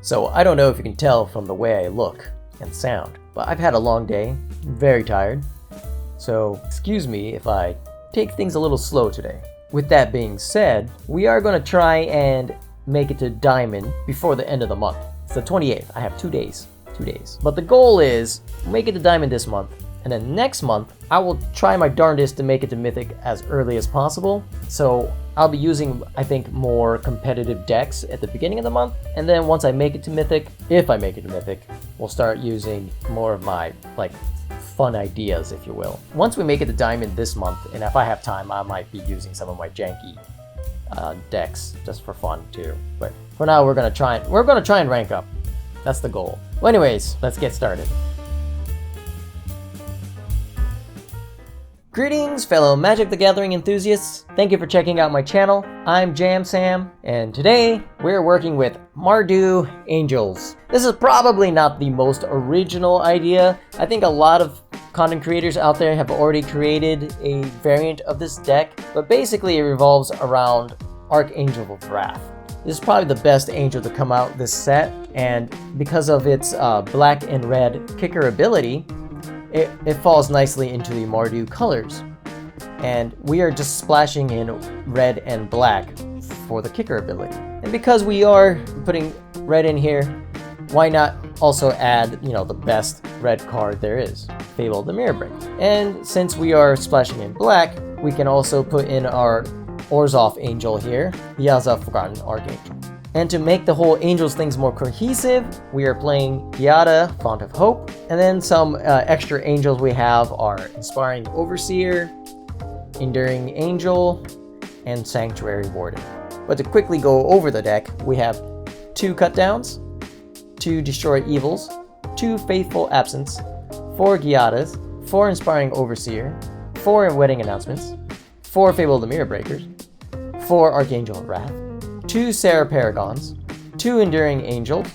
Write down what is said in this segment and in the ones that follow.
So I don't know if you can tell from the way I look and sound, but I've had a long day, I'm very tired. So excuse me if I take things a little slow today. With that being said, we are going to try and make it to Diamond before the end of the month. It's the 28th. I have 2 days. 2 days. But the goal is make it to Diamond this month, and then next month I will try my darndest to make it to Mythic as early as possible. So I'll be using, I think, more competitive decks at the beginning of the month, and then once I make it to Mythic, if I make it to Mythic, we'll start using more of my fun ideas, if you will. Once we make it to Diamond this month, and if I have time, I might be using some of my janky decks just for fun too. But for now, we're gonna try and rank up. That's the goal. Well, anyways, let's get started. Greetings, fellow Magic the Gathering enthusiasts. Thank you for checking out my channel. I'm Jam Sam, and today we're working with Mardu Angels. This is probably not the most original idea. I think a lot of content creators out there have already created a variant of this deck, but basically it revolves around Archangel of Wrath. This is probably the best angel to come out this set, and because of its black and red kicker ability, it falls nicely into the Mardu colors. And we are just splashing in red and black for the kicker ability. And because we are putting red in here, why not also add, the best red card there is, Fable the Mire Break. And since we are splashing in black, we can also put in our Orzhov Angel here, Liesa Forgotten Archangel. And to make the whole Angels things more cohesive, we are playing Giada, Font of Hope, and then some extra Angels we have are Inspiring Overseer, Enduring Angel, and Sanctuary Warden. But to quickly go over the deck, we have 2 Cutdowns, 2 Destroy Evils, 2 Fateful Absence, 4 Giadas, 4 Inspiring Overseer, 4 Wedding Announcements, 4 Fable the Mirror Breakers, 4 Archangel of Wrath, 2 Serra Paragons, 2 Enduring Angels,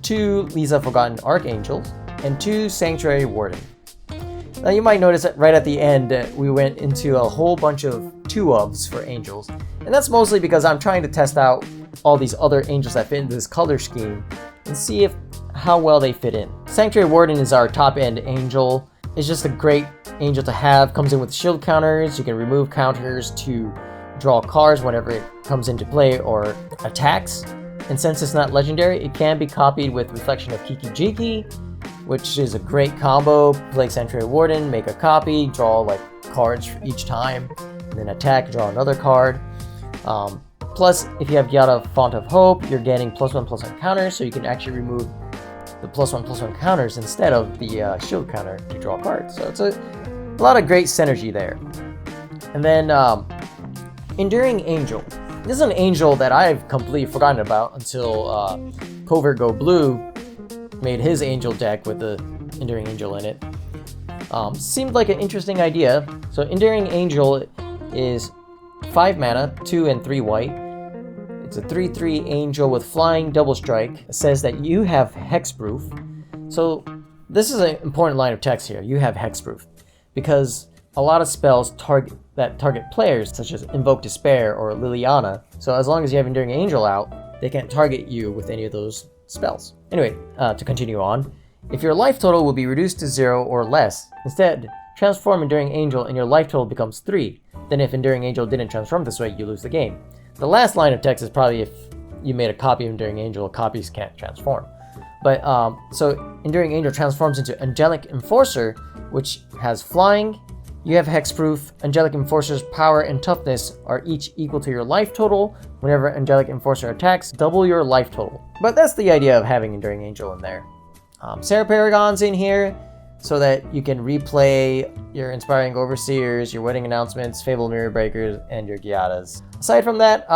2 Liesa Forgotten Archangels, and 2 Sanctuary Warden. Now you might notice that right at the end we went into a whole bunch of 2-ofs for Angels, and that's mostly because I'm trying to test out all these other Angels that fit into this color scheme and see how well they fit in. Sanctuary Warden is our top end Angel. It's just a great Angel to have. Comes in with shield counters. You can remove counters to draw cards whenever it comes into play or attacks. And since it's not legendary, it can be copied with Reflection of Kiki Jiki, which is a great combo. Play Sanctuary Warden, make a copy, draw cards for each time, and then attack, draw another card. Plus, if you have Giada Font of Hope, you're getting +1/+1 counters, so you can actually remove the +1/+1 counters instead of the shield counter to draw cards. So it's a lot of great synergy there. And then Enduring Angel. This is an angel that I've completely forgotten about until Covert Go Blue made his angel deck with the Enduring Angel in it. Seemed like an interesting idea. So Enduring Angel is 5 mana, 2 and 3 white. It's a 3/3 angel with flying double strike. It says that you have hexproof. So this is an important line of text here. You have hexproof because a lot of spells target players, such as Invoke Despair or Liliana. So as long as you have Enduring Angel out, they can't target you with any of those spells. Anyway, to continue on, if your life total will be reduced to 0 or less, instead transform Enduring Angel and your life total becomes 3. Then if Enduring Angel didn't transform this way, you lose the game. The last line of text is probably if you made a copy of Enduring Angel, copies can't transform. But so Enduring Angel transforms into Angelic Enforcer, which has flying. You have hexproof. Angelic Enforcer's power and toughness are each equal to your life total. Whenever Angelic Enforcer attacks, double your life total. But that's the idea of having Enduring Angel in there. Serra Paragon's in here so that you can replay your Inspiring Overseers, your Wedding Announcements, Fable Mirror Breakers, and your Giadas. Aside from that,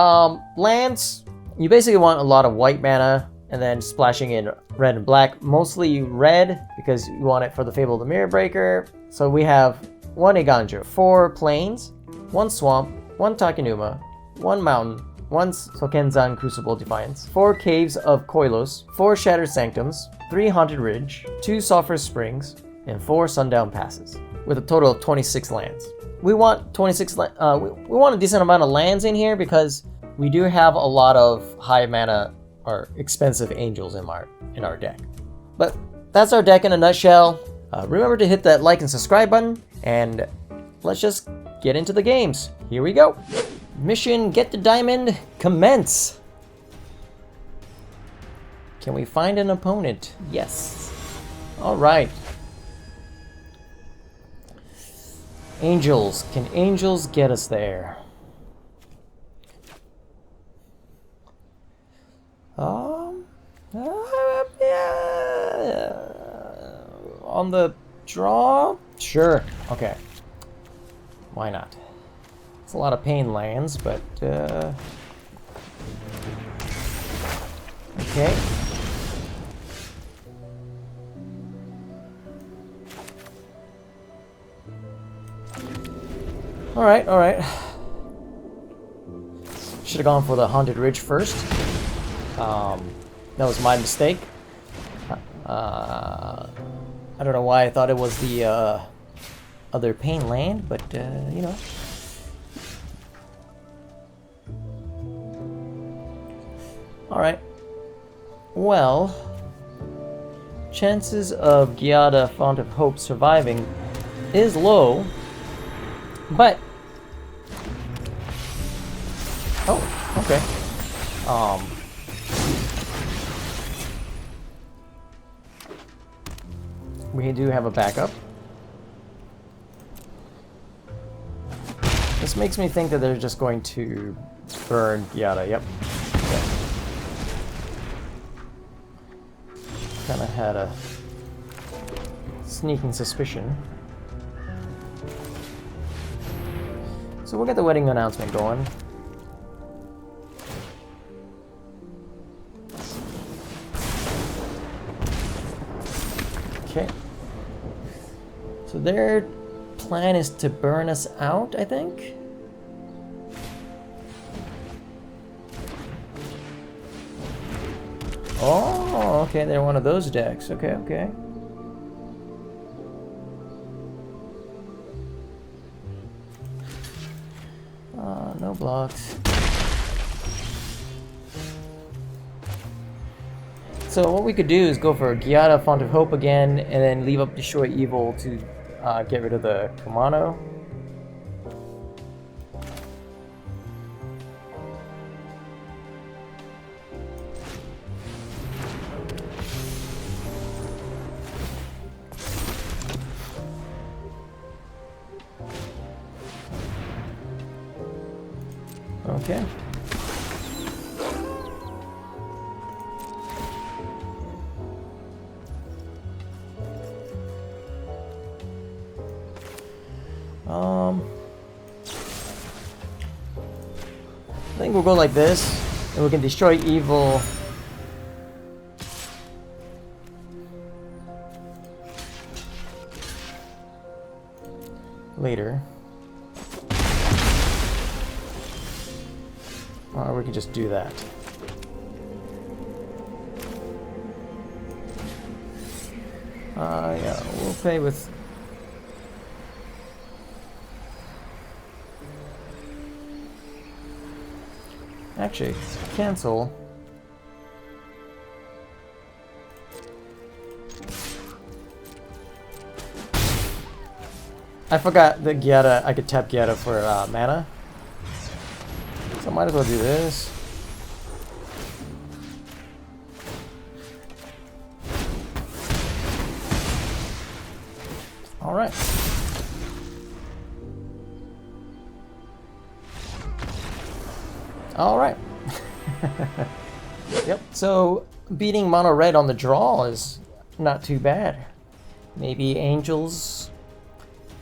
lands, you basically want a lot of white mana and then splashing in red and black. Mostly red because you want it for the Fable the Mirror Breaker. So we have 1 Eiganjo, 4 plains, 1 swamp, 1 Takenuma, 1 mountain, 1 Sokenzan Crucible Defiance, 4 Caves of Koilos, 4 Shattered Sanctums, 3 Haunted Ridge, 2 Sulfurous Springs, and 4 Sundown Passes, with a total of 26 lands. We want we want a decent amount of lands in here because we do have a lot of high mana are expensive angels in our deck. But that's our deck in a nutshell. Remember to hit that like and subscribe button, and let's just get into the games. Here we go. Mission Get the Diamond, commence. Can we find an opponent? Yes. All right. Angels. Can angels get us there? Yeah. On the draw? Sure. Okay. Why not? It's a lot of pain lands, but okay. All right. Should have gone for the Haunted Ridge first. That was my mistake. I don't know why I thought it was the other pain land, but you know. All right. Well, chances of Giada Font of Hope surviving is low, but oh, okay. We do have a backup. This makes me think that they're just going to burn Giada. Yep. Okay. Kind of had a sneaking suspicion. So we'll get the wedding announcement going. Okay. So their plan is to burn us out, I think. Oh, okay, they're one of those decks. Okay. No blocks. So what we could do is go for Giada Font of Hope again, and then leave up Destroy Evil to get rid of the Kumano. Okay. I think we'll go like this, and we can destroy evil. Later. Or we can just do that. Yeah, we'll play with... Actually, cancel. I forgot that Giada, I could tap Giada for mana. So I might as well do this. Alright. Alright. Yep, so beating mono red on the draw is not too bad. Maybe Angels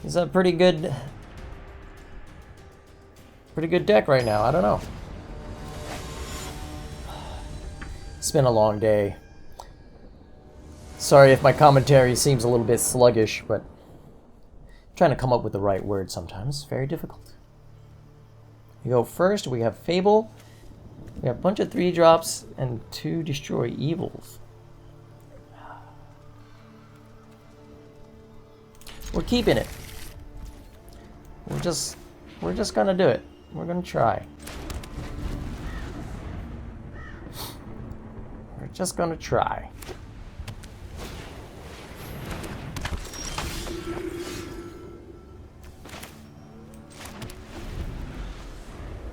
is a pretty good deck right now. I don't know. It's been a long day. Sorry if my commentary seems a little bit sluggish, but trying to come up with the right word sometimes. Very difficult. We go first, we have Fable. We have a bunch of 3-drops and 2 Destroy Evils. We're keeping it. We're just gonna do it. We're gonna try. Just gonna try.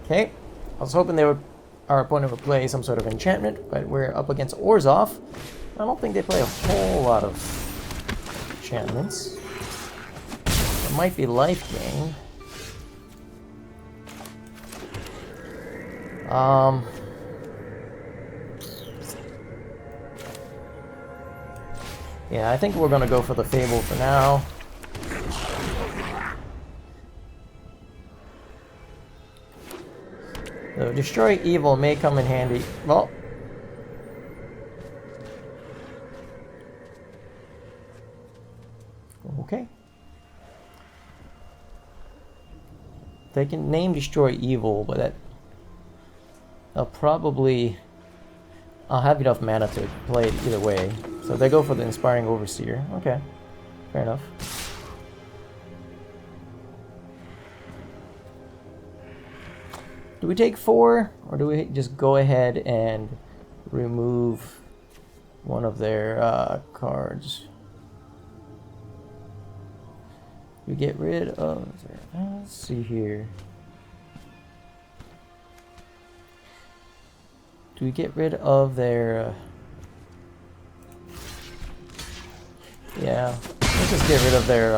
Okay, I was hoping our opponent would play some sort of enchantment, but we're up against Orzhov. I don't think they play a whole lot of enchantments. It might be life gain. Yeah, I think we're gonna go for the Fable for now. So Destroy Evil may come in handy. Well, okay. They can name Destroy Evil, but I'll have enough mana to play it either way. So they go for the Inspiring Overseer. Okay, fair enough. Do we take 4, or do we just go ahead and remove one of their cards? We get rid of let's see here. Do we get rid of their yeah, let's just get rid of their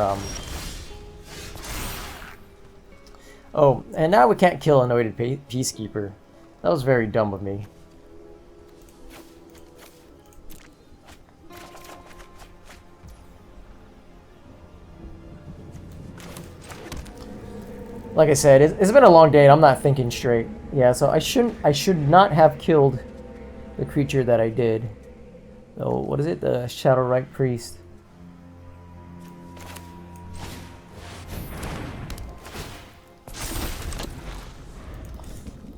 oh, and now we can't kill Anointed Peacekeeper. That was very dumb of me. Like I said, it's been a long day and I'm not thinking straight. Yeah, so I should not have killed the creature that I did. Oh, what is it? The Shadowrite Priest.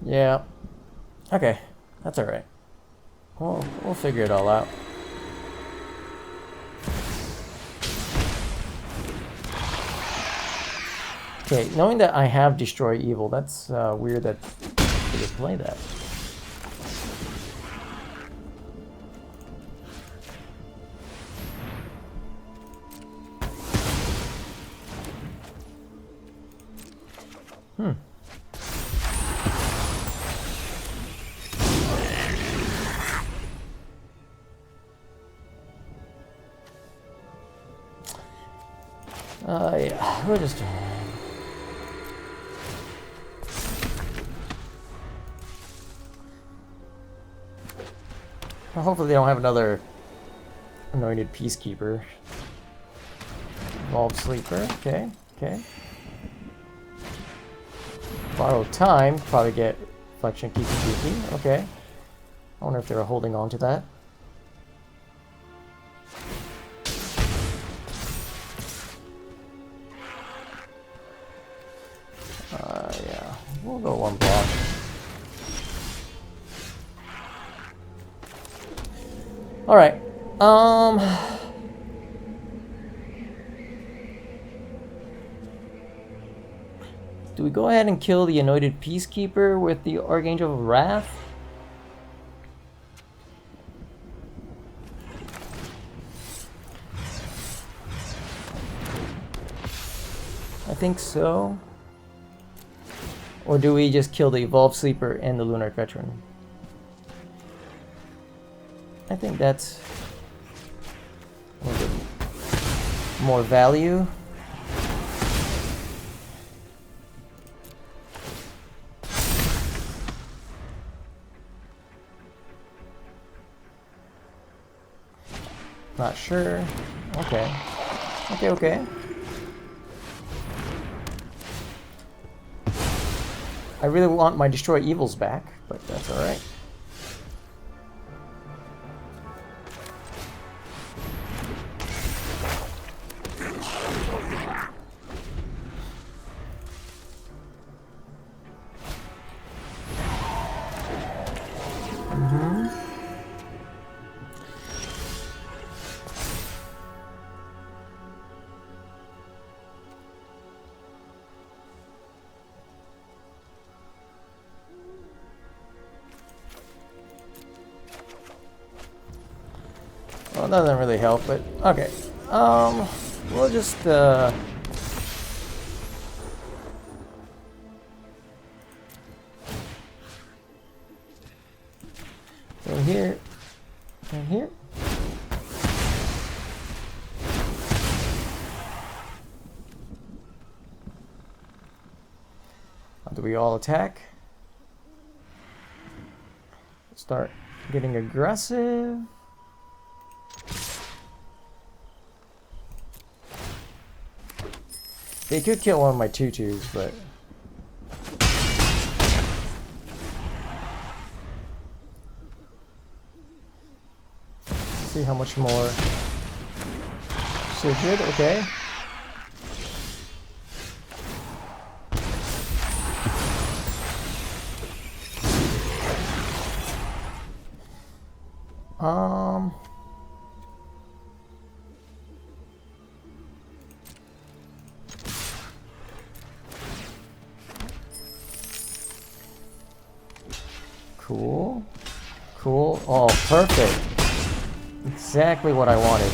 Yeah. Okay. That's alright. We'll figure it all out. Okay, knowing that I have Destroy Evil, that's weird that they would play that. Yeah, we'll just... Well, hopefully they don't have another Anointed Peacekeeper. Evolved Sleeper, okay, okay. Borrow Time, probably get Reflection Kiki, okay. I wonder if they're holding on to that. Yeah, we'll go one block. Alright, do we go ahead and kill the Anointed Peacekeeper with the Archangel of Wrath? I think so. Or do we just kill the Evolved Sleeper and the Lunar Veteran? I think that's a little bit more value. Not sure. Okay. Okay, okay. I really want my Destroy Evils back, but that's alright. Well, it doesn't really help, but okay. We'll just go here and here. Do we all attack? Start getting aggressive. They could kill one of my 2/2s, but see how much more. So good, okay. Cool. Cool. Oh, perfect. Exactly what I wanted.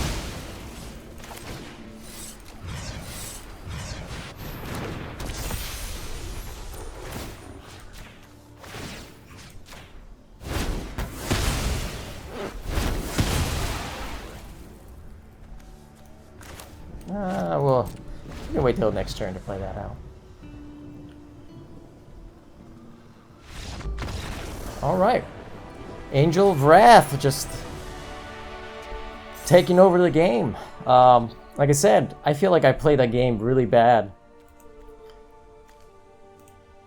Well, you can wait till next turn to play that out. All right, Angel of Wrath just taking over the game. Like I said, I feel like I played that game really bad,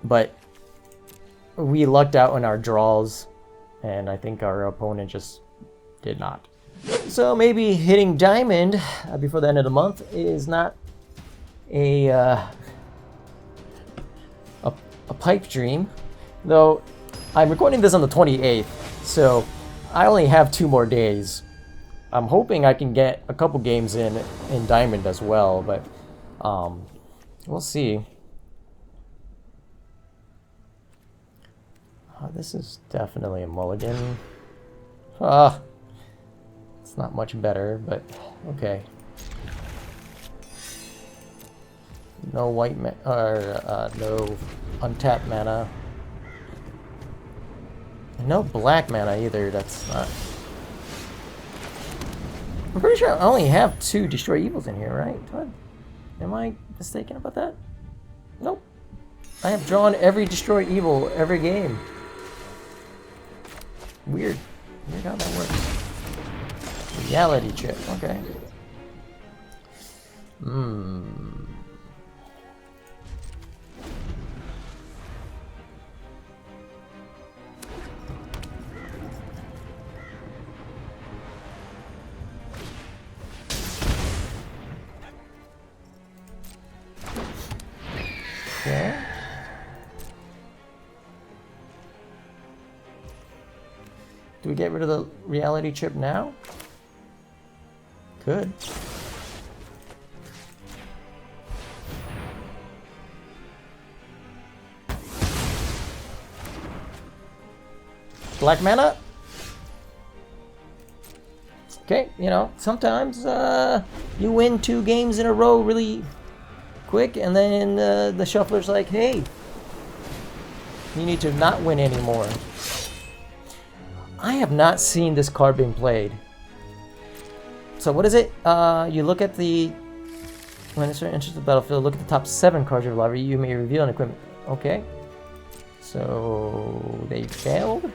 but we lucked out in our draws, and I think our opponent just did not. So maybe hitting Diamond before the end of the month is not a pipe dream, though. I'm recording this on the 28th, so I only have 2 more days. I'm hoping I can get a couple games in Diamond as well, but we'll see. This is definitely a mulligan. It's not much better, but okay. No white no untapped mana. No black mana either, that's not... I'm pretty sure I only have 2 Destroy Evils in here, right? Am I mistaken about that? Nope. I have drawn every Destroy Evil every game. Weird. Weird how that works. Reality chip, okay. Okay. Do we get rid of the reality chip now? Could. Black mana? Okay, you know, sometimes you win 2 games in a row really quick, and then the shuffler's like, hey, you need to not win anymore. I have not seen this card being played. So what is it? You look at the... When it's enters the battlefield, look at the top 7 cards of your library. You may reveal an equipment. Okay. So they failed?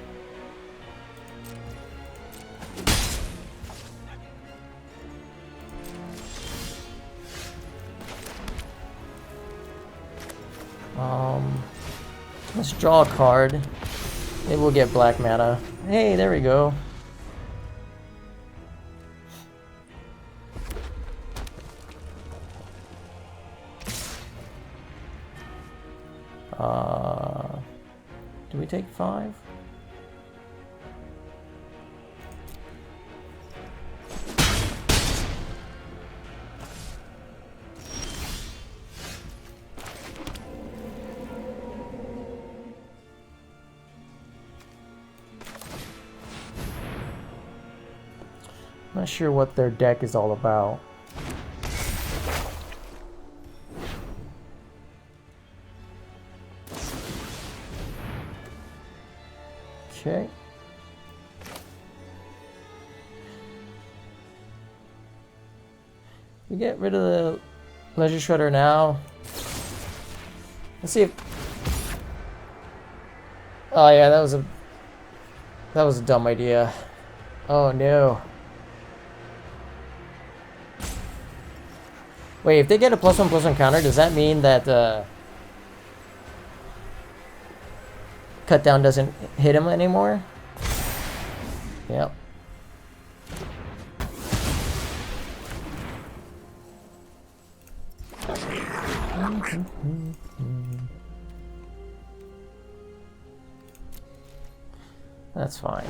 Let's draw a card. Maybe we'll get black mana. Hey, there we go. Do we take 5? Not sure what their deck is all about. Okay. We get rid of the Leisure Shredder now. Let's see if... Oh yeah, that was a dumb idea. Oh no. Wait, if they get a +1/+1 counter, does that mean that Cut Down doesn't hit him anymore? Yep. That's fine.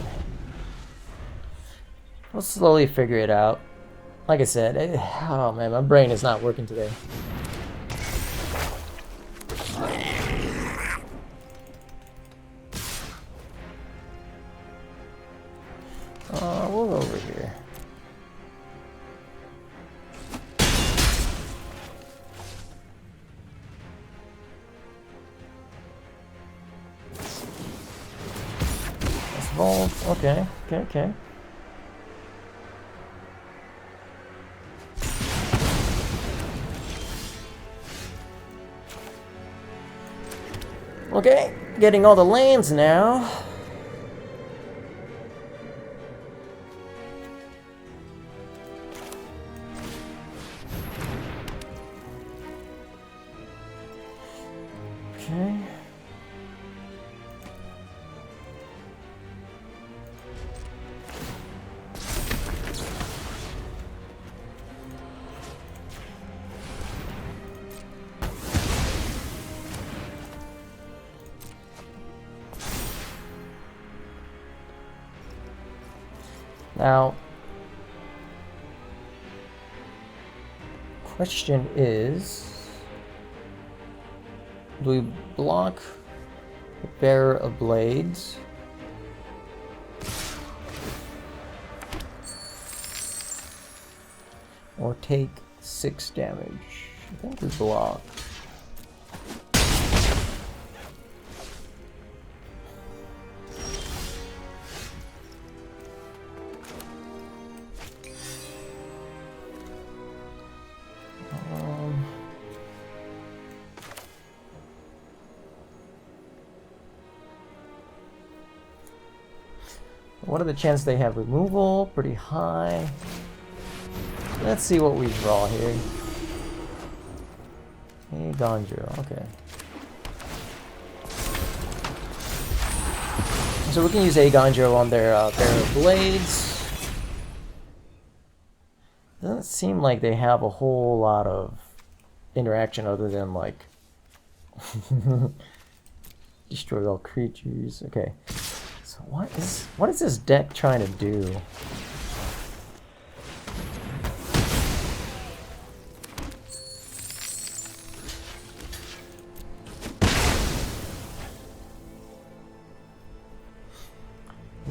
We'll slowly figure it out. Like I said, oh man, my brain is not working today. We'll go over here. Let's evolve. Okay, okay. Okay, getting all the lands now. Okay. Now, question is, do we block the Bearer of Blades? Or take 6 damage? I think we block. What are the chances they have removal? Pretty high. Let's see what we draw here. Eiganjo, okay. So we can use Eiganjo on their Bearer of Blades. Doesn't seem like they have a whole lot of interaction other than like destroy all creatures. Okay. So what is this deck trying to do?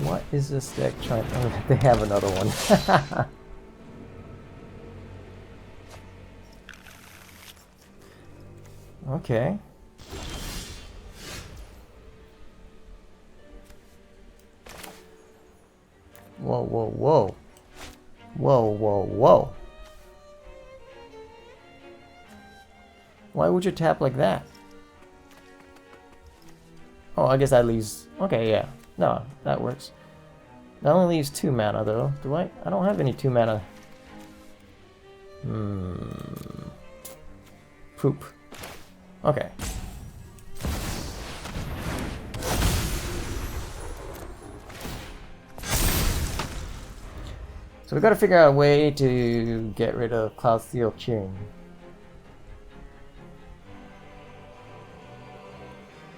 What is this deck trying to... Oh, they have another one. Okay. Whoa, whoa, whoa. Whoa, whoa, whoa. Why would you tap like that? Oh, I guess that leaves... Okay, yeah. No, that works. That only leaves 2 mana, though. Do I? I don't have any 2 mana. Poop. Okay. So we gotta figure out a way to get rid of Cloudsteel Chain.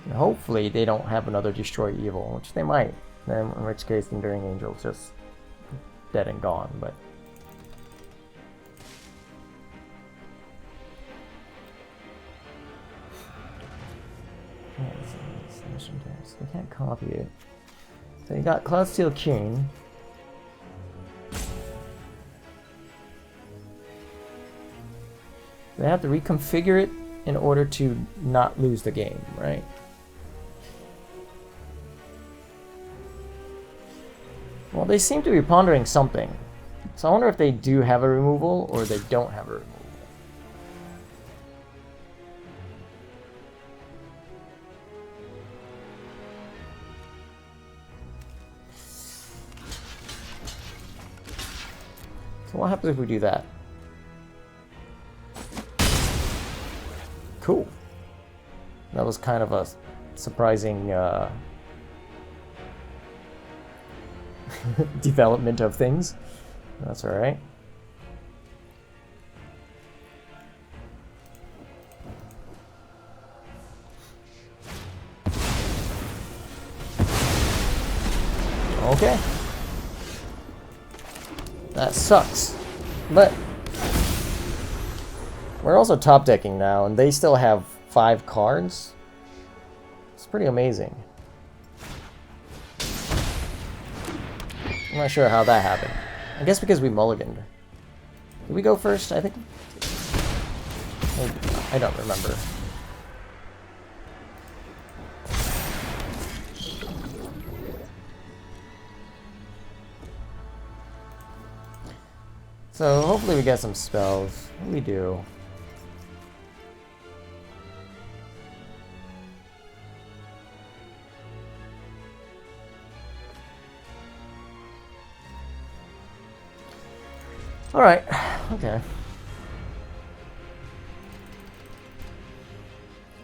And hopefully they don't have another Destroy Evil, which they might. Then in which case Enduring Angel's just dead and gone, but... They can't copy it. So you got Cloudsteel Chain. They have to reconfigure it in order to not lose the game, right? Well, they seem to be pondering something. So I wonder if they do have a removal or they don't have a removal. So what happens if we do that? Cool. That was kind of a surprising development of things. That's alright. Okay. That sucks. But we're also top decking now, and they still have 5 cards. It's pretty amazing. I'm not sure how that happened. I guess because we mulliganed. Did we go first? I think... I don't remember. So hopefully we get some spells. We do. Alright, okay.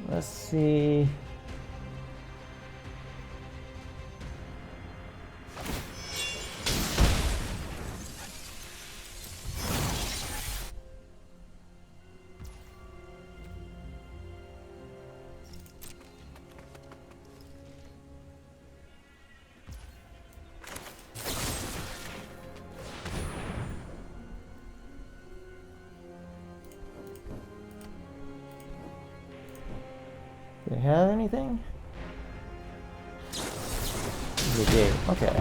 Let's see. Do they have anything? They do. Okay.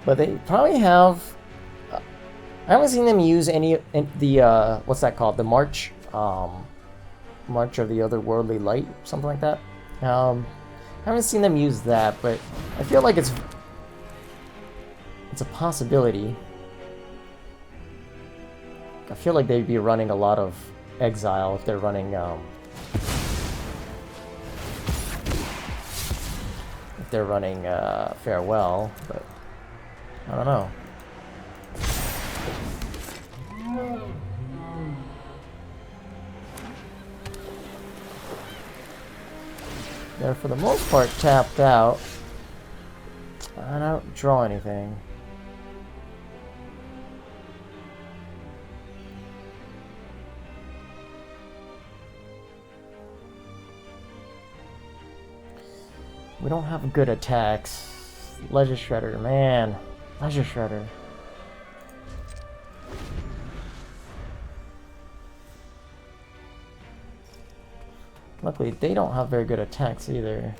But they probably have... I haven't seen them use any the what's that called? The March of the Otherworldly Light, something like that. I haven't seen them use that, but I feel like it's a possibility. I feel like they'd be running a lot of Exile if they're running Farewell, but I don't know. They're for the most part tapped out. I don't draw anything. We don't have good attacks. Leisure Shredder, man. Leisure Shredder. Luckily, they don't have very good attacks either.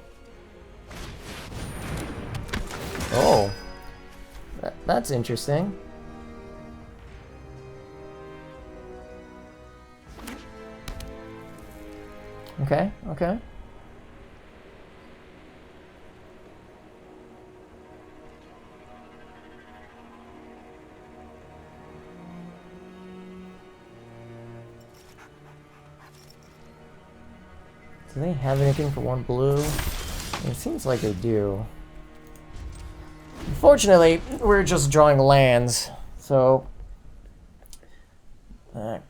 Oh. That's interesting. Okay, okay. Do they have anything for 1 blue? It seems like they do. Unfortunately, we're just drawing lands, so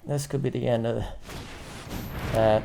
this could be the end of that.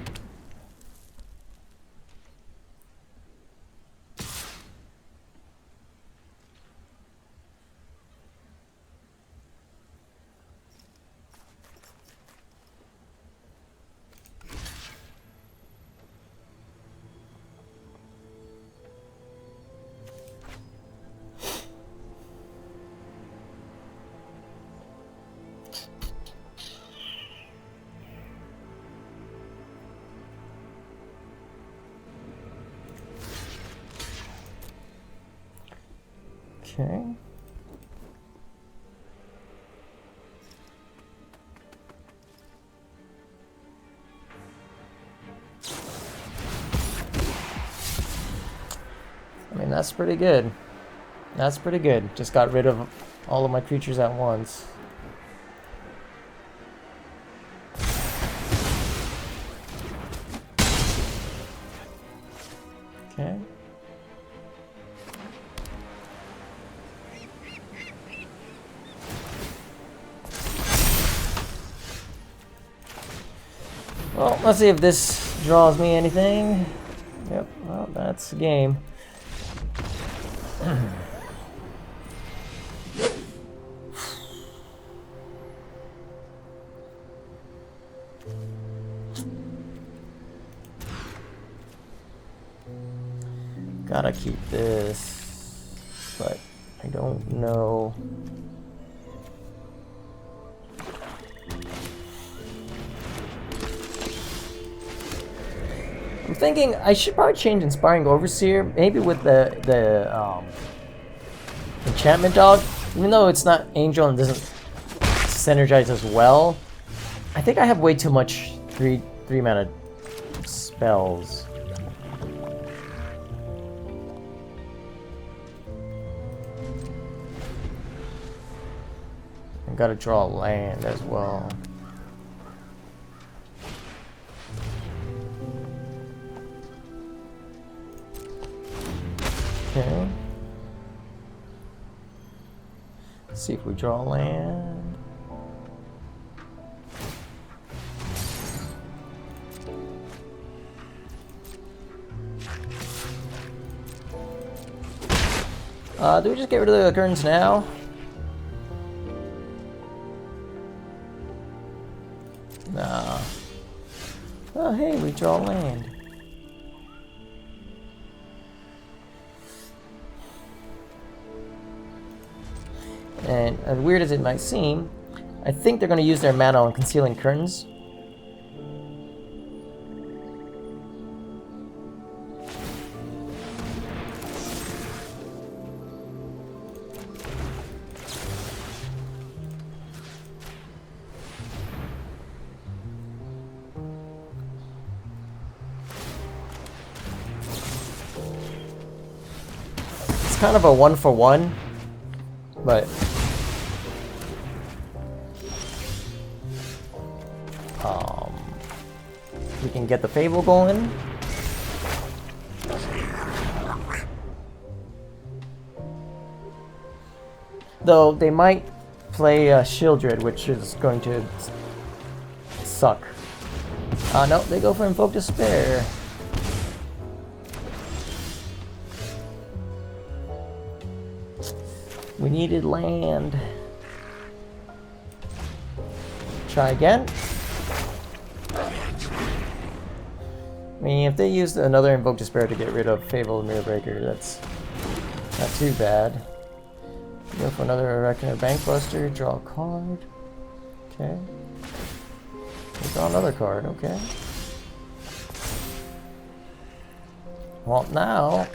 Okay. I mean, that's pretty good. That's pretty good. Just got rid of all of my creatures at once. Okay. Well, let's see if this draws me anything. Yep, well, that's the game. Gotta keep this, but I don't know. I'm thinking I should probably change Inspiring Overseer, maybe with the enchantment dog. Even though it's not angel and doesn't synergize as well, I think I have way too much three mana spells. I gotta draw land as well. Okay. Let's see if we draw land. Do we just get rid of the curtains now? Nah. Oh, hey, we draw land. And as weird as it might seem, I think they're going to use their mana on Concealing Curtains. It's kind of a 1-for-1, but we can get the Fable going. Though they might play Shieldred, which is going to suck. No, they go for Invoke Despair. We needed land. Try again. I mean, if they used another Invoke Despair to get rid of Fable and Mirror Breaker, that's not too bad. Go for another Reckoner Bankbuster, draw a card. Okay. Draw another card, okay. Well, now...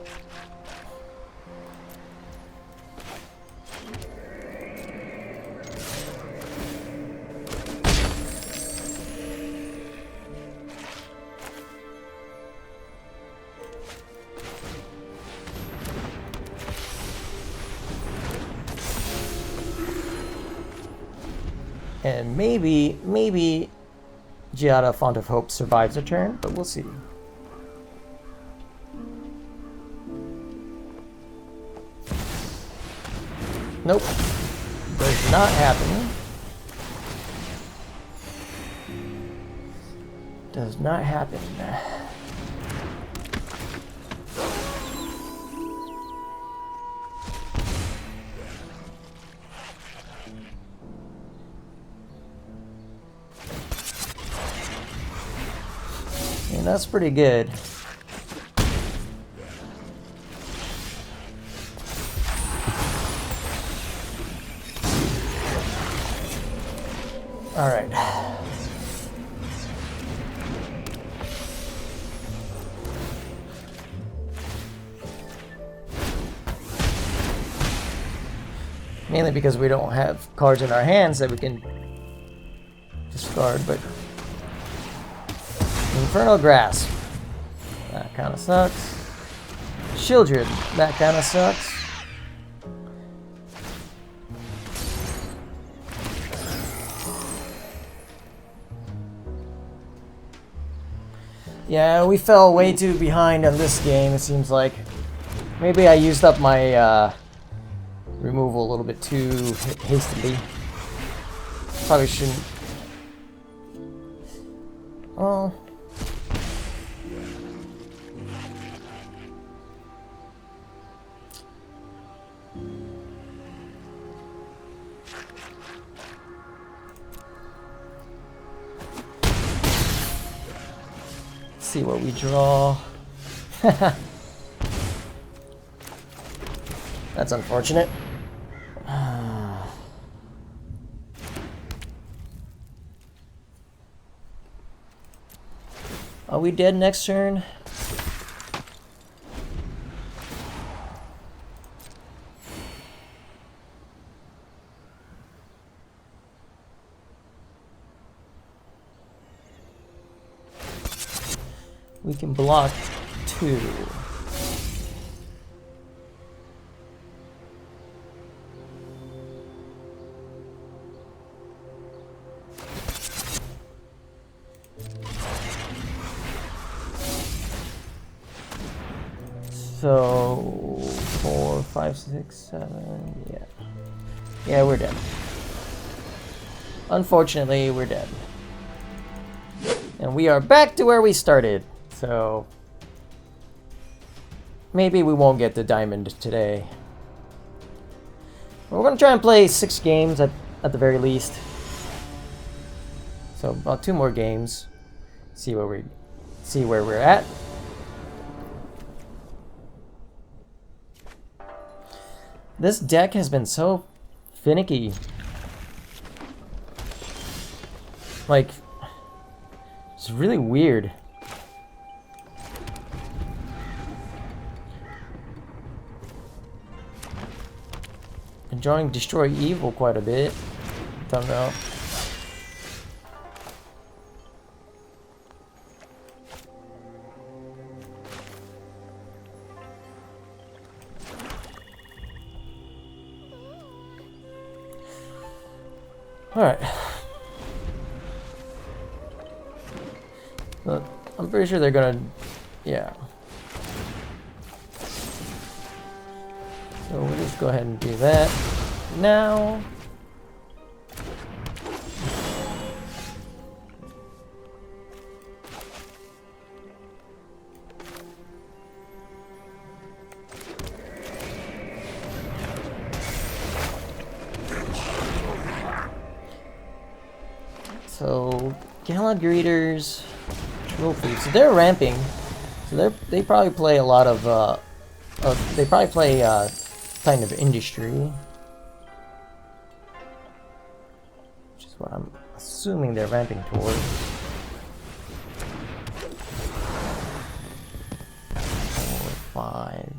And maybe Giada, Font of Hope survives a turn, but we'll see. Nope. Does not happen. Does not happen. And that's pretty good. All right. Mainly because we don't have cards in our hands that we can discard, but Infernal Grasp, that kind of sucks. Shieldred, that kind of sucks. Yeah, we fell way too behind on this game, it seems like. Maybe I used up my removal a little bit too hastily. Probably shouldn't. Oh. See what we draw. That's unfortunate. Are we dead next turn? We can block 2. So 4, 5, 6, 7, yeah. Yeah, we're dead. Unfortunately, we're dead. And we are back to where we started. So maybe we won't get the diamond today. We're gonna try and play 6 games at the very least. So about 2 more games. See where we're at. This deck has been so finicky. Like, it's really weird. Enjoying Destroy Evil quite a bit. Don't know. Alright. I'm pretty sure they're gonna... yeah. So we'll just go ahead and do that now. So, Gala Greeters, Trophy. So they're ramping. So they probably play a lot of, they probably play kind of Industry. Which is what I'm assuming they're ramping towards. 4, 5.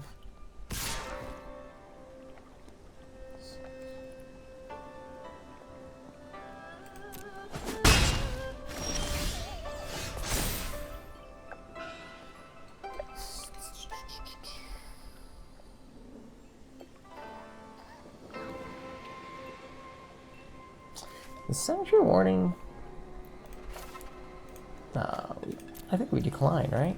The Sanctuary Warden. I think we decline, right?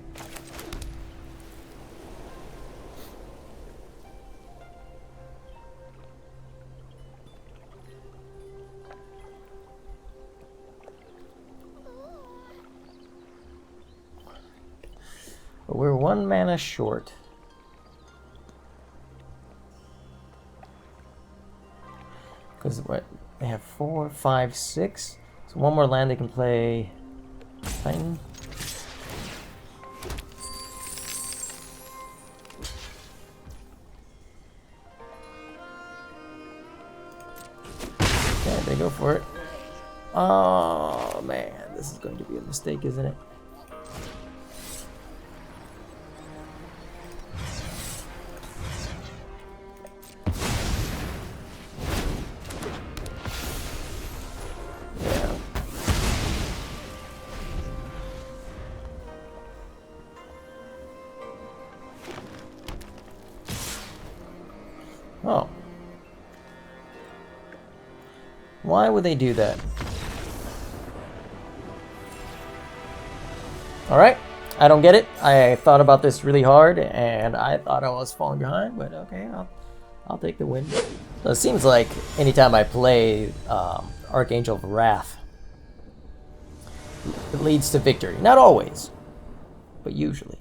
But we're 1 mana short. Because what? They have 4, 5, 6. So 1 more land they can play. Titan. Okay, they go for it. Oh man, this is going to be a mistake, isn't it? Oh. Why would they do that? Alright, I don't get it. I thought about this really hard and I thought I was falling behind, but okay, I'll take the win. So it seems like anytime I play Archangel of Wrath, it leads to victory. Not always, but usually.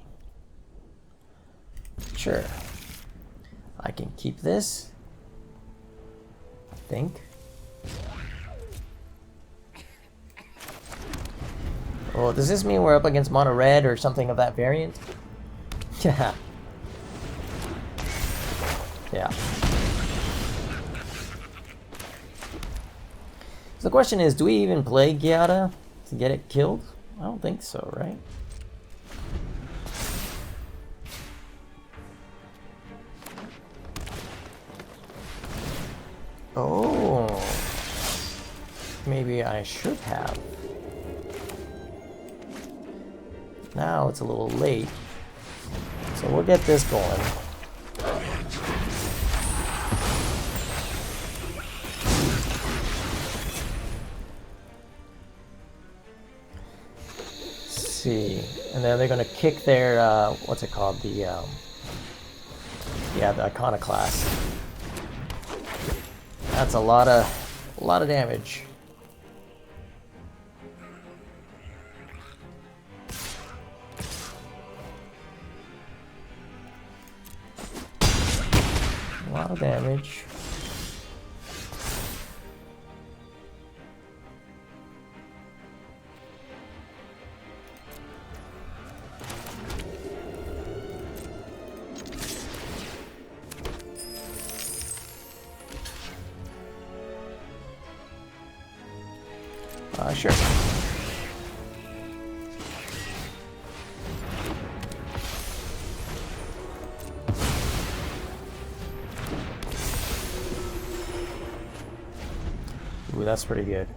Sure. I can keep this, I think. Oh, does this mean we're up against mono red or something of that variant? Yeah. Yeah. So the question is, do we even play Giada to get it killed? I don't think so, right? Oh. Maybe I should have. Now it's a little late. So we'll get this going. Let's see. And then they're gonna kick their what's it called? The Iconoclast. That's a lot of damage. A lot of damage. Sure. Ooh, that's pretty good.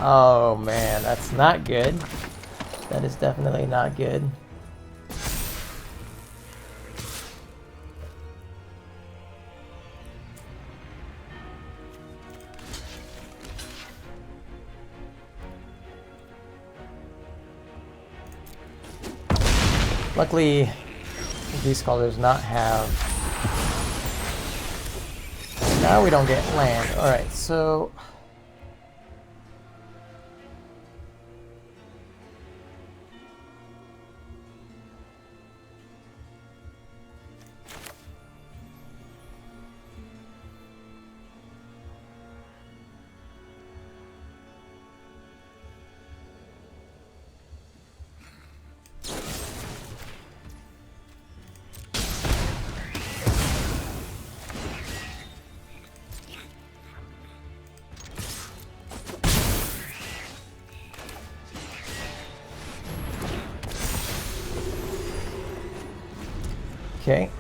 Oh man, that's not good. That is definitely not good. Luckily, these colors not have. Now we don't get land. Alright, so. Okay.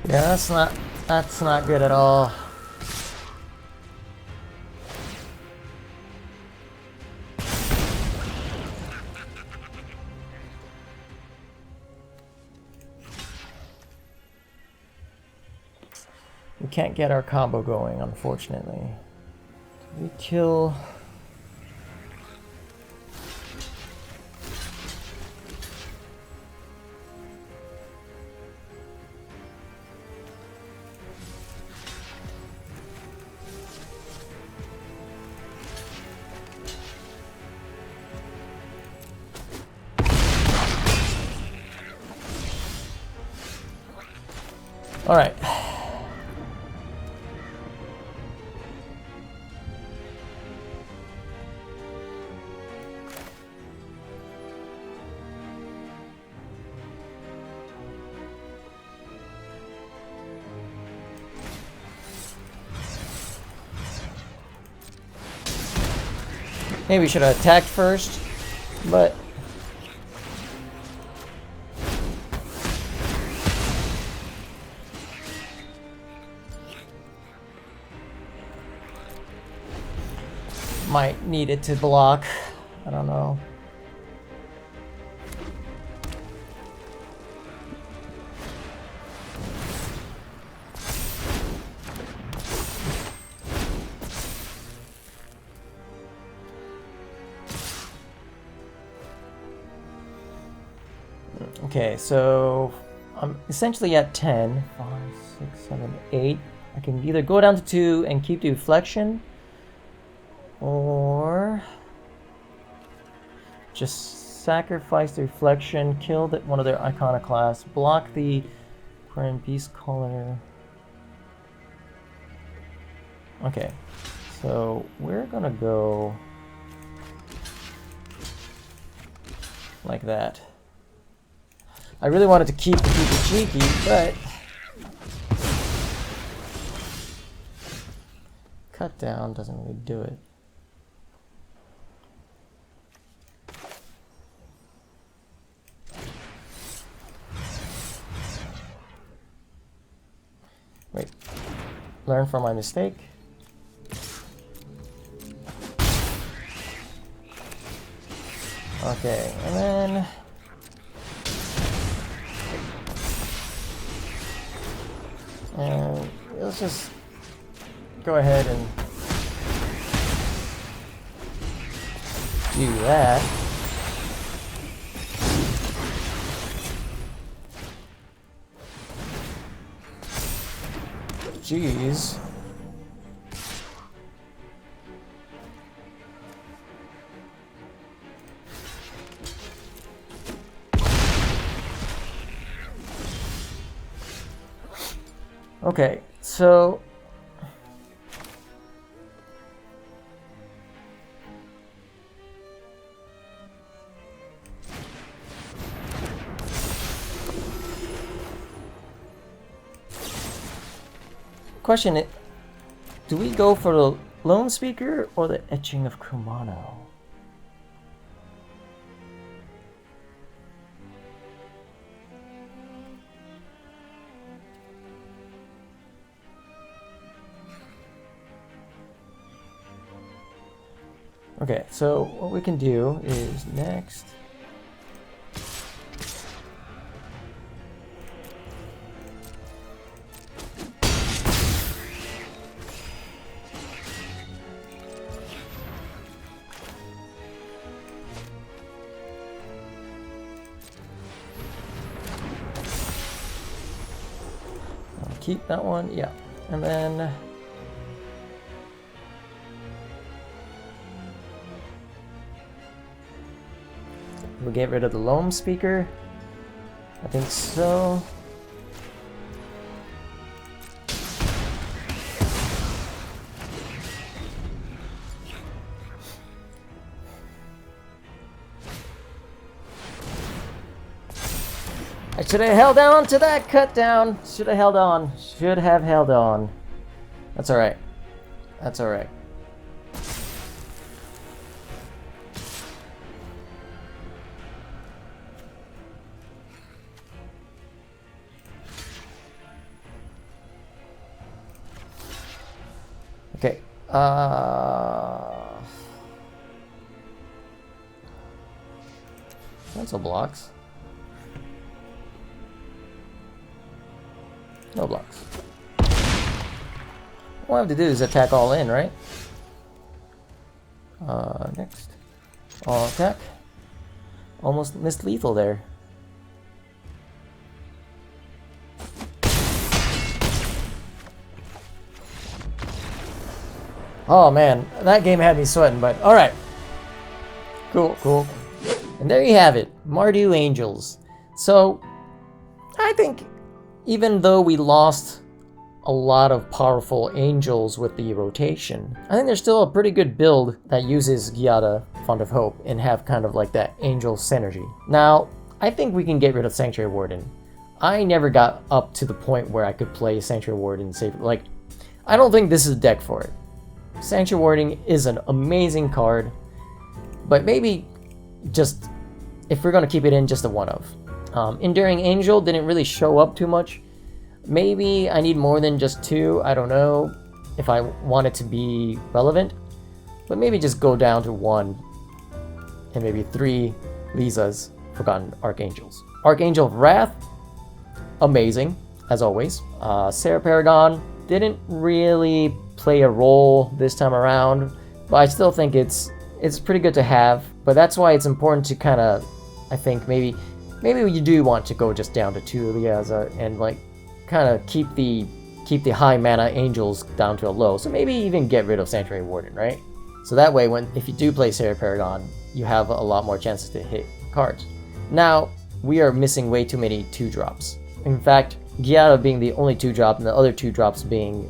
Yeah, that's not good at all. We can't get our combo going, unfortunately. We kill. All right. Maybe we should have attacked first. but might need it to block. I don't know. Okay, so I'm essentially at 10. 5, 6, 7, 8. I can either go down to 2 and keep the reflection, or just sacrifice the reflection, kill one of their iconoclasts, block the Prime Beast Color. Okay, so we're gonna go like that. I really wanted to keep it cheeky, but cut down doesn't really do it. Wait, learn from my mistake. Okay, and then let's just go ahead and do that. Jeez. Okay, so question it, do we go for the Lone Speaker or the Etching of Kumano? Okay, so what we can do is next. I'll keep that one, yeah, and then we'll get rid of the Lone Speaker. I think so. I should have held on to that cut down. Should have held on. Should have held on. That's alright. That's alright. Okay, cancel blocks. No blocks. All I have to do is attack all in, right? Next. All attack. Almost missed lethal there. Oh man, that game had me sweating, but alright. Cool, cool. And there you have it, Mardu Angels. So, I think even though we lost a lot of powerful angels with the rotation, I think there's still a pretty good build that uses Giada, Font of Hope, and have kind of like that angel synergy. Now, I think we can get rid of Sanctuary Warden. I never got up to the point where I could play Sanctuary Warden safely. Like, I don't think this is a deck for it. Sanctuary Warden is an amazing card, but maybe just, if we're going to keep it in, just a one of. Enduring Angel didn't really show up too much. Maybe I need more than just 2. I don't know if I want it to be relevant. But maybe just go down to 1 and maybe 3 Liesas, Forgotten Archangels. Archangel of Wrath, amazing, as always. Serra Paragon didn't really play a role this time around, but I still think it's pretty good to have. But that's why it's important to kind of, I think maybe you do want to go just down to 2 Liesa and like kind of keep the high mana angels down to a low. So maybe even get rid of Sanctuary Warden, right? So that way, if you do play Serra Paragon, you have a lot more chances to hit cards. Now, we are missing way too many 2-drops. In fact, Giada being the only 2-drop and the other 2-drops being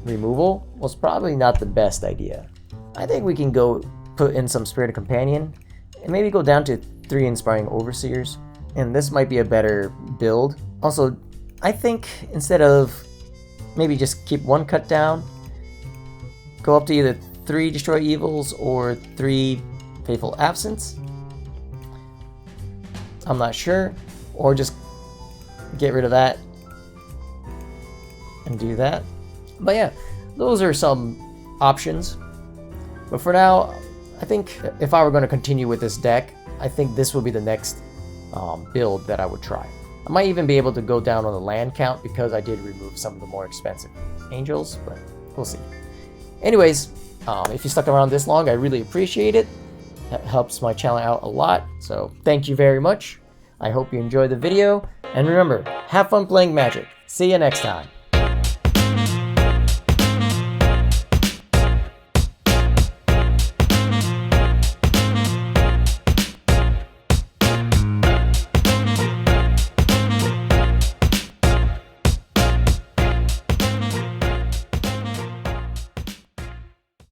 removal was probably not the best idea. I think we can go put in some Spirited Companion and maybe go down to 3 Inspiring Overseers. And this might be a better build. Also, I think instead of maybe just keep 1 cut down, go up to either 3 Destroy Evils or 3 Fateful Absence. I'm not sure. Or just get rid of that and do that. But yeah, those are some options. But for now, I think if I were going to continue with this deck, I think this will be the next build that I would try. I might even be able to go down on the land count because I did remove some of the more expensive angels, but we'll see. Anyways, if you stuck around this long, I really appreciate it. That helps my channel out a lot, so thank you very much. I hope you enjoyed the video, and remember, have fun playing Magic. See you next time.